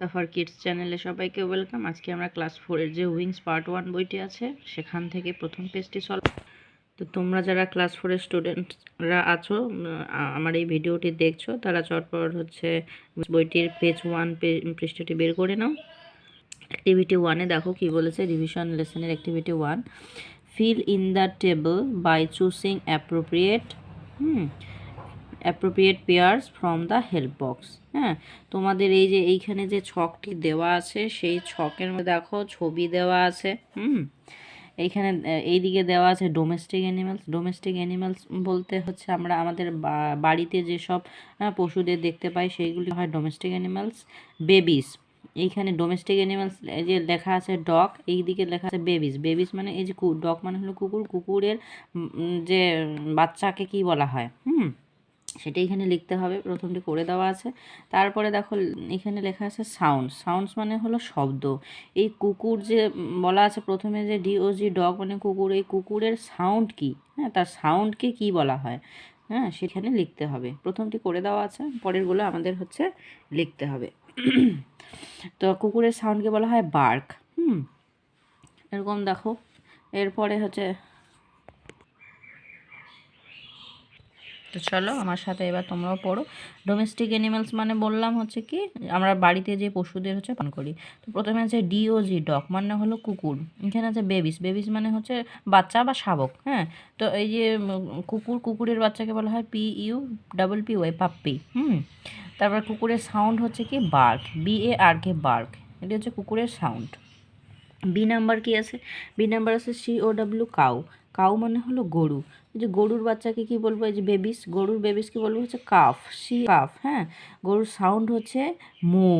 তাফার kids চ্যানেলে সবাইকে welcome. আজকে আমরা ক্লাস 4-এর যে উইংস পার্ট 1 বইটি আছে সেখান থেকে প্রথম পেজটি সলভ। তো তোমরা যারা ক্লাস 4-এর স্টুডেন্টরা আছো, আমার এই ভিডিওটি দেখছো, তারা চটপট হচ্ছে বইটির পেজ 1 পৃষ্ঠাটি বের করে নাও। অ্যাক্টিভিটি 1-এ দেখো কি বলেছে। রিভিশন লেসনের activity 1, fill in the table by choosing appropriate pairs from the help box. হ্যাঁ, তোমাদের এই যে এইখানে যে ছকটি দেওয়া আছে সেই ছকের মধ্যে দেখো ছবি দেওয়া আছে। এইখানে এইদিকে দেওয়া আছে ডোমেস্টিক অ্যানিমালস বলতে হচ্ছে আমরা আমাদের বাড়িতে যেসব পশুদের দেখতে পাই সেইগুলি হয় ডোমেস্টিক অ্যানিমালস। বেবিস, এইখানে ডোমেস্টিক অ্যানিমালস এই যে লেখা আছে ডগ, এইদিকে লেখা আছে বেবিস মানে এই যে ডগ মানে হলো কুকুর, কুকুরের যে বাচ্চাকে কি বলা হয় সেটা এখানে লিখতে হবে। প্রথমটি করে দেওয়া আছে। তারপরে দেখো এখানে লেখা আছে সাউন্ডস মানে হলো শব্দ। এই কুকুর যে বলা আছে প্রথমে যে DOG ডগ মানে কুকুর, এই কুকুরের সাউন্ড কি, হ্যাঁ তার সাউন্ডকে কি বলা হয়, হ্যাঁ সেখানে লিখতে হবে। প্রথমটি করে দেওয়া আছে, পরেরগুলো আমাদের হচ্ছে লিখতে হবে। তো কুকুরের সাউন্ডকে বলা হয় বার্ক। এরকম দেখো। এরপরে হচ্ছে, তো চলো আমার সাথে এবার তোমরাও পড়ো। ডোমেস্টিক অ্যানিমালস মানে বললাম হচ্ছে কি আমরা বাড়িতে যে পশুদের হচ্ছে পালন করি। তো প্রথমে আছে DOG ডগ মানে হলো কুকুর। এখানে আছে বেবিস মানে হচ্ছে বাচ্চা বা শাবক। হ্যাঁ, তো এই যে কুকুরের বাচ্চাকে বলা হয় PUPPY পাপ্পি। তারপর কুকুরের সাউন্ড হচ্ছে কি বার্ক, BARK বার্ক, এটা হচ্ছে কুকুরের সাউন্ড। বি নাম্বার কি আছে? বি নাম্বার আছে COW কাউ মানে হলো গরু। এই যে গরুর বাচ্চাকে কি বলবো? এই যে গরুর বেবিসকে বলবো হচ্ছে কাফ, কাফ। হ্যাঁ, গরুর সাউন্ড হচ্ছে মো,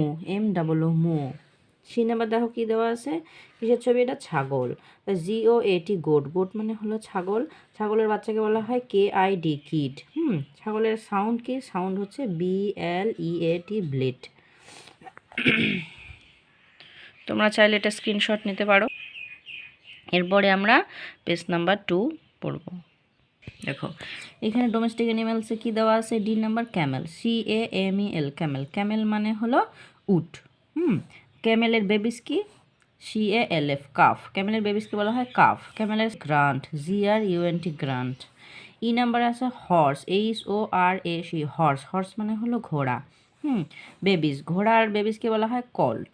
MOO। সি নাম্বার দেখো কি দেওয়া আছে, কিসের ছবি এটা? ছাগল। GOAT গোট মানে হলো ছাগল। ছাগলের বাচ্চাকে বলা হয় KID কিড। ছাগলের সাউন্ড কি? সাউন্ড হচ্ছে BLEAT ব্লেড। তোমরা চাইলে এটা স্ক্রিনশট নিতে পারো। এরপরে আমরা পেজ নাম্বার 2 পড়ব। দেখো এখানে ডোমেস্টিক অ্যানিমালসে কি দেওয়া আছে? D number camel, CAMEL camel মানে হলো উট। ক্যামেলের বেবিস কি? CALF কাফ, ক্যামেলের বেবিসকে বলা হয় কাফ। ক্যামেলের grunt, GRUNT grunt. E number আছে হর্স, HORSE হর্স মানে হলো ঘোড়া। বেবিস, ঘোড়ার বেবিসকে বলা হয় কল্ট,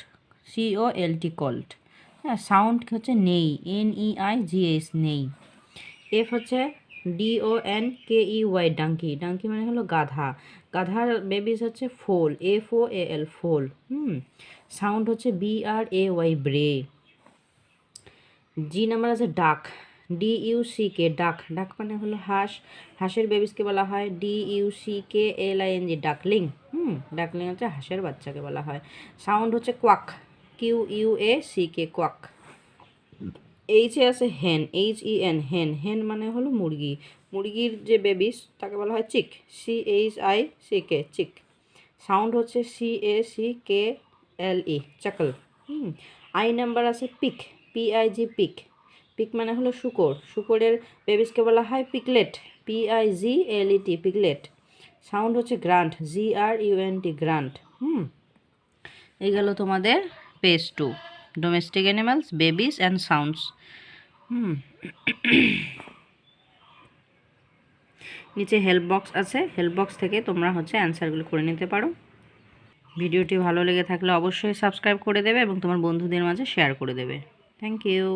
COLT কল্ট। হ্যাঁ, সাউন্ড হচ্ছে নেই, NEIGH নেই। এফ হচ্ছে DONKEY ডাঙ্কি মানে হলো গাধা। গাধার বেবিস হচ্ছে ফোল, FOAL ফোল। সাউন্ড হচ্ছে BRAY ব্রে। জি নাম্বার আছে ডাক, DUCK ডাক মানে হলো হাঁস। হাঁসের বেবিসকে বলা হয় DUCKLING ডাকলিং। ডাকলিং হচ্ছে হাঁসের বাচ্চাকে বলা হয়। সাউন্ড হচ্ছে কোয়াক, QUACK কোয়াক। এইচে আছে হেন, HEN হেন মানে হলো মুরগি। মুরগির যে বেবিস তাকে বলা হয় চিক, CHICK চিক। সাউন্ড হচ্ছে CACKLE চাকল। আই নাম্বার আছে পিক, PIG পিক মানে হলো শুকর। শুকরের বেবিসকে বলা হয় পিকলেট, PIGLET পিকলেট। সাউন্ড হচ্ছে গ্রান্ট, GRUNT গ্রান্ট। এই গেল তোমাদের page 2, domestic animals, babies and sounds. নিচে হেল্প বক্স আছে, হেল্প বক্স থেকে তোমরা হচ্ছে অ্যান্সারগুলো করে নিতে পারো। ভিডিওটি ভালো লেগে থাকলে অবশ্যই সাবস্ক্রাইব করে দেবে এবং তোমার বন্ধুদের মাঝে শেয়ার করে দেবে। Thank you.